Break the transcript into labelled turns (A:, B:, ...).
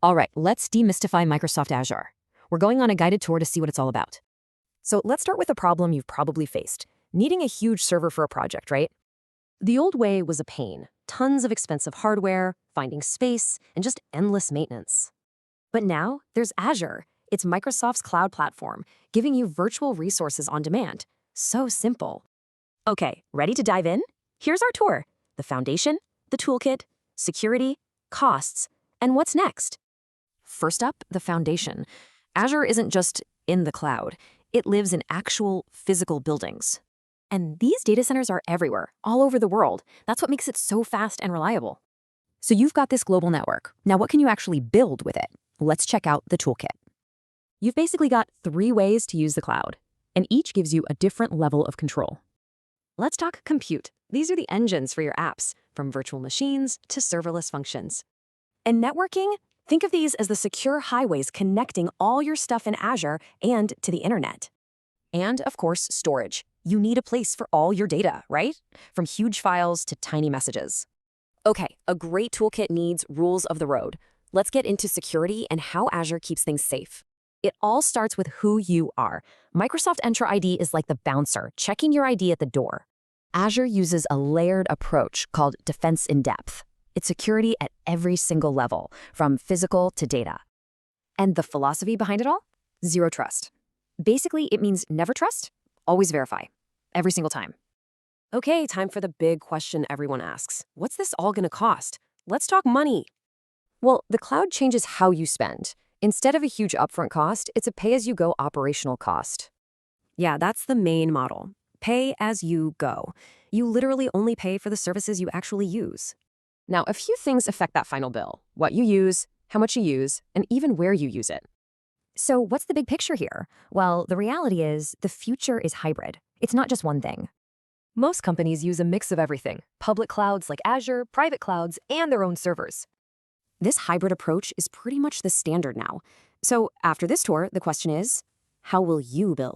A: All right, let's demystify Microsoft Azure. We're going on a guided tour to see what it's all about. So let's start with a problem you've probably faced, needing a huge server for a project, right? The old way was a pain, tons of expensive hardware, finding space, and just endless maintenance. But now there's Azure. It's Microsoft's cloud platform, giving you virtual resources on demand. So simple. Okay, ready to dive in? Here's our tour: the foundation, the toolkit, security, costs, and what's next. First up, the foundation. Azure isn't just in the cloud. It lives in actual physical buildings. And these data centers are everywhere, all over the world. That's what makes it so fast and reliable. So you've got this global network. Now what can you actually build with it? Let's check out the toolkit. You've basically got 3 ways to use the cloud, and each gives you a different level of control. Let's talk compute. These are the engines for your apps, from virtual machines to serverless functions. And networking? Think of these as the secure highways connecting all your stuff in Azure and to the internet. And, of course, storage. You need a place for all your data, right? From huge files to tiny messages. Okay, a great toolkit needs rules of the road. Let's get into security and how Azure keeps things safe. It all starts with who you are. Microsoft Entra ID is like the bouncer, checking your ID at the door. Azure uses a layered approach called Defense in Depth. It's security at every single level, from physical to data. And the philosophy behind it all? Zero trust. Basically, it means never trust, always verify. Every single time. Okay, time for the big question everyone asks. What's this all gonna cost? Let's talk money. Well, the cloud changes how you spend. Instead of a huge upfront cost, it's a pay-as-you-go operational cost. Yeah, that's the main model. Pay as you go. You literally only pay for the services you actually use. Now, a few things affect that final bill: what you use, how much you use, and even where you use it. So what's the big picture here? Well, the reality is the future is hybrid. It's not just one thing. Most companies use a mix of everything: public clouds like Azure, private clouds, and their own servers. This hybrid approach is pretty much the standard now. So after this tour, the question is, how will you build?